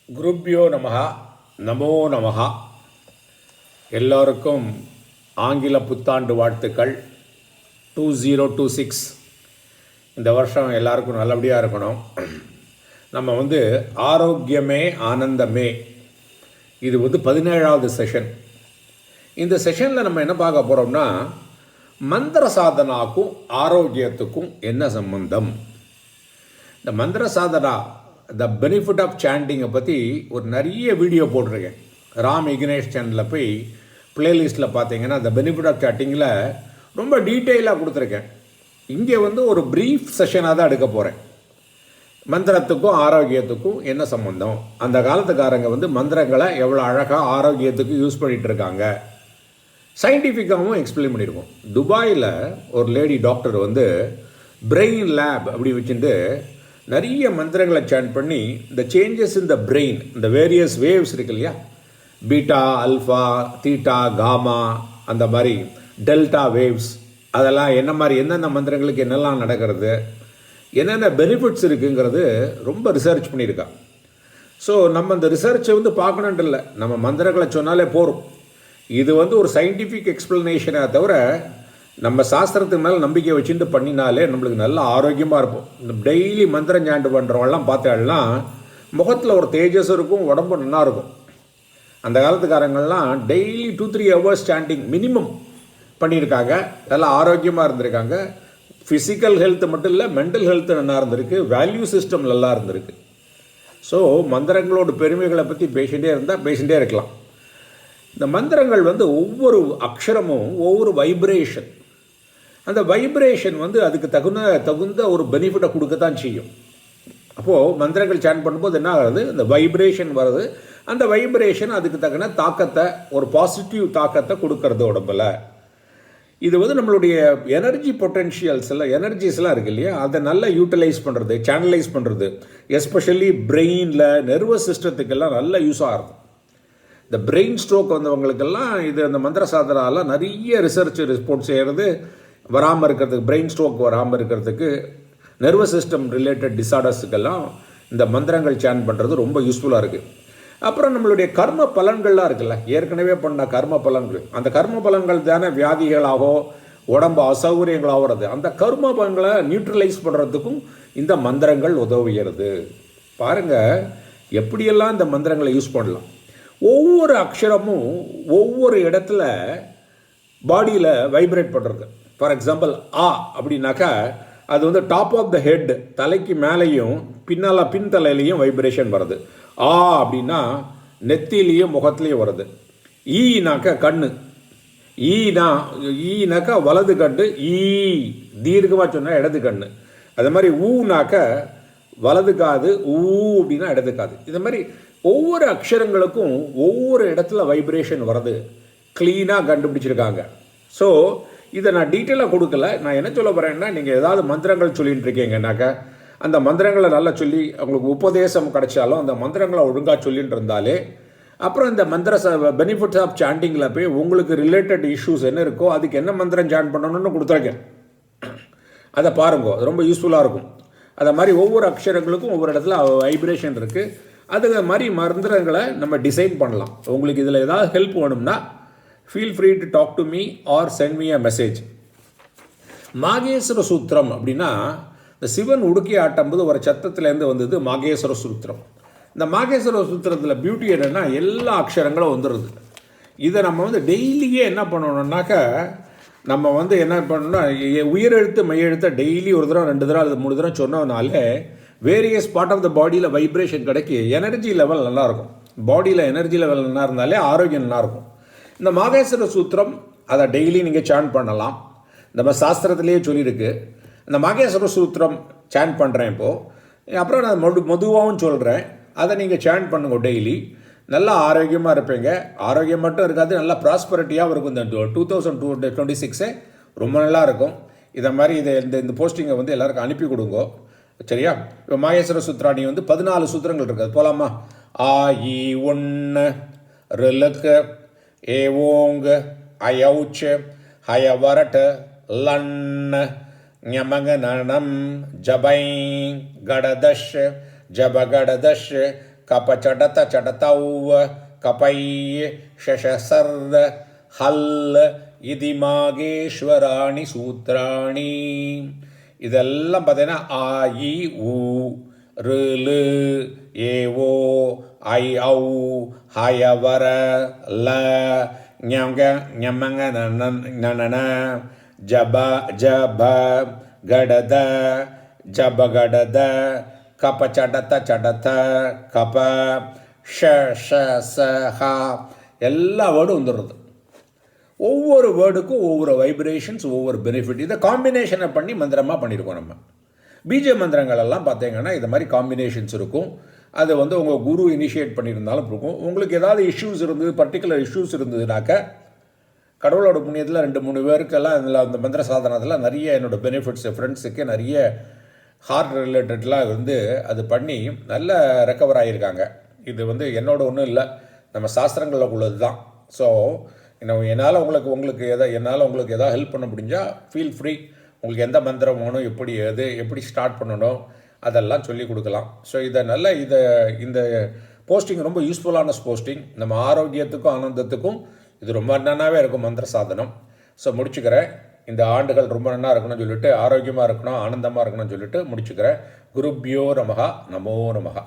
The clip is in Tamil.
குருப்யோ நமஹ நமோ நமஹ. எல்லோருக்கும் ஆங்கில புத்தாண்டு வாழ்த்துக்கள். 2026 இந்த வருஷம் எல்லாருக்கும் நல்லபடியாக இருக்கணும். நம்ம ஆரோக்கியமே ஆனந்தமே, இது 17வது செஷன். இந்த செஷனில் நம்ம என்ன பார்க்க போகிறோம்னா, மந்திர சாதனாக்கும் ஆரோக்கியத்துக்கும் என்ன சம்பந்தம். இந்த மந்திர சாதனா, த பெனிஃபிட் ஆஃப் சாண்டிங்கை பற்றி ஒரு நிறைய வீடியோ போட்டிருக்கேன். ராம் இக்னேஷ் சேனலில் போய் பிளேலிஸ்ட்டில் பார்த்தீங்கன்னா த பெனிஃபிட் ஆஃப் சாண்டிங்கில் ரொம்ப டீட்டெயிலாக கொடுத்துருக்கேன். இங்கே ஒரு ப்ரீஃப் செஷனாக தான் எடுக்க போகிறேன். மந்திரத்துக்கும் ஆரோக்கியத்துக்கும் என்ன சம்பந்தம், அந்த காலத்துக்காரங்க மந்திரங்களை எவ்வளோ அழகாக ஆரோக்கியத்துக்கு யூஸ் பண்ணிகிட்டு இருக்காங்க, சயின்டிஃபிக்காகவும் எக்ஸ்பிளைன் பண்ணியிருக்கோம். துபாயில் ஒரு லேடி டாக்டர் பிரெயின் லேப் அப்படி வச்சுட்டு நிறைய மந்திரங்களை சாண்ட் பண்ணி இந்த சேஞ்சஸ் இன் த பிரெயின், இந்த வேரியஸ் வேவ்ஸ் இருக்கு இல்லையா, பீட்டா, அல்ஃபா, தீட்டா, காமா, அந்த மாதிரி டெல்டா வேவ்ஸ், அதெல்லாம் என்ன மாதிரி எந்தெந்த மந்திரங்களுக்கு என்னெல்லாம் நடக்கிறது, என்னென்ன பெனிஃபிட்ஸ் இருக்குங்கிறது ரொம்ப ரிசர்ச் பண்ணியிருக்கா. ஸோ நம்ம இந்த ரிசர்ச்சை பார்க்கணுன்ட்டு இல்லை, நம்ம மந்திரங்களை சொன்னாலே போகும். இது ஒரு சயின்டிஃபிக் எக்ஸ்பிளனேஷனை தவிர நம்ம சாஸ்திரத்துக்கு மேலே நம்பிக்கை வச்சுட்டு பண்ணினாலே நம்மளுக்கு நல்ல ஆரோக்கியமாக இருப்போம். இந்த டெய்லி மந்திரம் சாண்டு பண்ணுறவங்களாம் பார்த்தாலாம் முகத்தில் ஒரு தேஜஸ் இருக்கும், உடம்பு நல்லா இருக்கும். அந்த காலத்துக்காரங்கள்லாம் டெய்லி 2-3 ஹவர்ஸ் சாண்டிங் மினிமம் பண்ணியிருக்காங்க, நல்லா ஆரோக்கியமாக இருந்திருக்காங்க. ஃபிசிக்கல் ஹெல்த்து மட்டும் இல்லை, மென்டல் ஹெல்த்து நல்லா இருந்திருக்கு, வேல்யூ சிஸ்டம் நல்லா இருந்திருக்கு. ஸோ மந்திரங்களோட பெருமைகளை பற்றி பேசிகிட்டே இருக்கலாம். இந்த மந்திரங்கள் ஒவ்வொரு அக்ஷரமும் ஒவ்வொரு வைப்ரேஷன், அந்த வைப்ரேஷன் அதுக்கு தகுந்த ஒரு பெனிஃபிட்டை கொடுக்கத்தான் செய்யும். அப்போது மந்திரங்கள் சாண்ட் பண்ணும்போது என்ன ஆகுது, இந்த வைப்ரேஷன் வருது, அந்த வைப்ரேஷன் அதுக்கு தகுந்த தாக்கத்தை, ஒரு பாசிட்டிவ் தாக்கத்தை கொடுக்கறது உடம்பில். இது நம்மளுடைய எனர்ஜி பொட்டென்ஷியல்ஸ் எல்லாம், எனர்ஜிஸ்லாம் இருக்குது இல்லையா, அதை நல்லா யூட்டிலைஸ் பண்ணுறது, சேனலைஸ் பண்ணுறது, எஸ்பெஷலி பிரெயினில், நர்வஸ் சிஸ்டத்துக்கெல்லாம் நல்லா யூஸ் ஆகுது. இந்த பிரெயின் ஸ்ட்ரோக் வந்தவங்களுக்கெல்லாம் இது அந்த மந்திர சாதனால நிறைய ரிசர்ச் ரிப்போர்ட் செய்கிறது, வராமல் இருக்கிறதுக்கு, பிரெயின் ஸ்ட்ரோக் வராமல் இருக்கிறதுக்கு, நர்வஸ் சிஸ்டம் ரிலேட்டட் டிசார்டர்ஸுக்கெல்லாம் இந்த மந்திரங்கள் சேன் பண்ணுறது ரொம்ப யூஸ்ஃபுல்லாக இருக்குது. அப்புறம் நம்மளுடைய கர்ம பலன்கள்லாம் இருக்குல்ல, ஏற்கனவே பண்ண கர்ம பலன்கள், அந்த கர்ம பலன்கள் தானே வியாதிகளாகவோ உடம்பு அசௌகரியங்களாக வருது. அந்த கர்ம பலன்களை நியூட்ரலைஸ் பண்ணுறதுக்கும் இந்த மந்திரங்கள் உதவுகிறது. பாருங்கள் எப்படியெல்லாம் இந்த மந்திரங்களை யூஸ் பண்ணலாம். ஒவ்வொரு அக்ஷரமும் ஒவ்வொரு இடத்துல பாடியில் வைப்ரேட் பண்ணுறது. ஃபார் எக்ஸாம்பிள் ஆ அப்படின்னாக்கா அது டாப் ஆஃப் த ஹெட், தலைக்கு மேலேயும் பின்னால் பின் தலையிலையும் வைப்ரேஷன் வருது. ஆ அப்படின்னா நெத்திலையும் முகத்துலேயும் வருது. ஈனாக்கா கண்ணு, ஈனாக்கா வலது கண்ணு, தீர்க்கமாக சொன்னால் இடது கண்ணு. அது மாதிரி ஊனாக்க வலது காது, ஊ அப்படின்னா இடது காது. இது மாதிரி ஒவ்வொரு அக்ஷரங்களுக்கும் ஒவ்வொரு இடத்துல வைப்ரேஷன் வருது, க்ளீனாக கண்டுபிடிச்சிருக்காங்க. ஸோ இதை நான் டீட்டெயிலாக கொடுக்கல. நான் என்ன சொல்ல போகிறேன்னா, நீங்கள் ஏதாவது மந்திரங்கள் சொல்லிகிட்டு இருக்கீங்கன்னாக்கா அந்த மந்திரங்களை நல்லா சொல்லி அவங்களுக்கு உபதேசம் கிடைச்சாலும் அந்த மந்திரங்களை ஒழுங்காக சொல்லிட்டு இருந்தாலே, அப்புறம் இந்த மந்திர பெனிஃபிட்ஸ் ஆஃப் சாண்டிங்கில் போய் உங்களுக்கு ரிலேட்டட் இஷ்யூஸ் என்ன இருக்கோ அதுக்கு என்ன மந்திரம் சாண்ட் பண்ணணும்னு கொடுத்துருக்கேன். அதை பாருங்க, அது ரொம்ப யூஸ்ஃபுல்லாக இருக்கும். அதை மாதிரி ஒவ்வொரு அக்ஷரங்களுக்கும் ஒவ்வொரு இடத்துல வைப்ரேஷன் இருக்குது. அது மாதிரி மந்திரங்களை நம்ம டிசைன் பண்ணலாம். உங்களுக்கு இதில் ஏதாவது ஹெல்ப் வேணும்னா feel free to talk to me or send me a message. Maheshwara சூத்திரம் அப்படின்னா இந்த சிவன் உடுக்கி ஆட்டம்போது ஒரு சத்தத்துலேருந்து வந்தது மாகேஸ்வர சூத்திரம். இந்த மாகேஸ்வர சூத்திரத்தில் பியூட்டி என்னென்னா எல்லா அக்ஷரங்களும் வந்துடுது. இதை நம்ம டெய்லியே என்ன பண்ணணுன்னாக்கா, நம்ம என்ன பண்ணணும்னா உயிரெழுத்து மையெழுத்தை டெய்லி ஒரு தடவை 2 தடவை அல்லது 3 தடவை சொன்னதுனாலே வேரியஸ் பார்ட் ஆஃப் த பாடியில் வைப்ரேஷன் கிடைக்கி எனர்ஜி லெவல் நல்லாயிருக்கும். பாடியில் எனர்ஜி லெவல் நல்லா இருந்தாலே ஆரோக்கியம் நல்லாயிருக்கும். இந்த மாகேஸ்வர சூத்திரம் அதை டெய்லி நீங்கள் சாண்ட் பண்ணலாம். நம்ம சாஸ்திரத்திலேயே சொல்லியிருக்கு. இந்த மாகேஸ்வர சூத்திரம் சாண்ட் பண்ணுறேன் இப்போது, அப்புறம் நான் மெதுவாகவும் சொல்கிறேன், அதை நீங்கள் சாண்ட் பண்ணுங்க டெய்லி. நல்லா ஆரோக்கியமாக இருப்பீங்க. ஆரோக்கியம் மட்டும் இருக்காது, நல்லா ப்ராஸ்பரிட்டியாகவும் இருக்கும். இந்த 2026 ரொம்ப நல்லா இருக்கும். இதை மாதிரி இந்த போஸ்டிங்கை எல்லாருக்கும் அனுப்பி கொடுங்க, சரியா? இப்போ மாகேஸ்வர சூத்ராணி 14 சூத்திரங்கள் இருக்குது, போகலாமா? ஆ இ ஒன்று ரிலுக்கு ஏ ஓங்க அயௌச்ச ஹயவரட்ட லன்ன ஞமக நனம் ஜபை கடதஷ் ஜபகடதஷ் கபச்சடத சடதௌ கபை ஷஷசர் ஹல் இதி மாகேஸ்வராணி சூத்ராணி. இதெல்லாம் பார்த்தீங்கன்னா ஆ இ உ ருலு ஏவோ ஐ ஔ ஹயவர ல ஞங்க ஞமங்க நனன ஜப ஜப கடத ஜபகடத கபச்சடத சடத கப ஷ ஷ ச ஹ எல்லா வேர்டும் வந்துடுறது. ஒவ்வொரு வேர்டுக்கும் ஒவ்வொரு வைப்ரேஷன்ஸ், ஒவ்வொரு பெனிஃபிட். இதை காம்பினேஷனை பண்ணி மந்திரமாக பண்ணியிருக்கோம் நம்ம. பீஜ மந்திரங்கள் எல்லாம் பார்த்தீங்கன்னா இது மாதிரி காம்பினேஷன்ஸ் இருக்கும். அது வந்து உங்கள் குரு இனிஷியேட் பண்ணியிருந்தாலும் இருக்கும். உங்களுக்கு ஏதாவது இஷ்யூஸ் இருந்தது, பர்டிகுலர் இஷ்யூஸ் இருந்ததுனாக்க கடவுளோட புண்ணியத்தில் 2-3 பேருக்கெல்லாம் இதில் அந்த மந்திர சாதனத்தில் நிறைய என்னோடய பெனிஃபிட்ஸ், ஃப்ரெண்ட்ஸுக்கு நிறைய ஹார்ட் ரிலேட்டட்லாம் வந்து அது பண்ணி நல்ல ரெக்கவர் ஆகியிருக்காங்க. இது வந்து என்னோட ஒன்றும் இல்லை, நம்ம சாஸ்திரங்களில் உள்ளது தான். ஸோ என்னால் உங்களுக்கு எதாவது ஹெல்ப் பண்ண முடிஞ்சால் ஃபீல் ஃப்ரீ. உங்களுக்கு எந்த மந்திரம் வேணும், எப்படி ஸ்டார்ட் பண்ணணும் அதெல்லாம் சொல்லி கொடுக்கலாம். ஸோ இந்த போஸ்டிங் ரொம்ப யூஸ்ஃபுல்லான போஸ்டிங். நம்ம ஆரோக்கியத்துக்கும் ஆனந்தத்துக்கும் இது ரொம்ப நன்னாவே இருக்கும் மந்திர சாதனம். ஸோ முடிச்சுக்கிறேன். இந்த ஆண்டுகள் ரொம்ப நன்னா இருக்கணும்னு சொல்லிட்டு, ஆரோக்கியமாக இருக்கணும், ஆனந்தமாக இருக்கணும்னு சொல்லிட்டு முடிச்சுக்கிறேன். குருப்யோ நமஹ, நமோ நமஹ.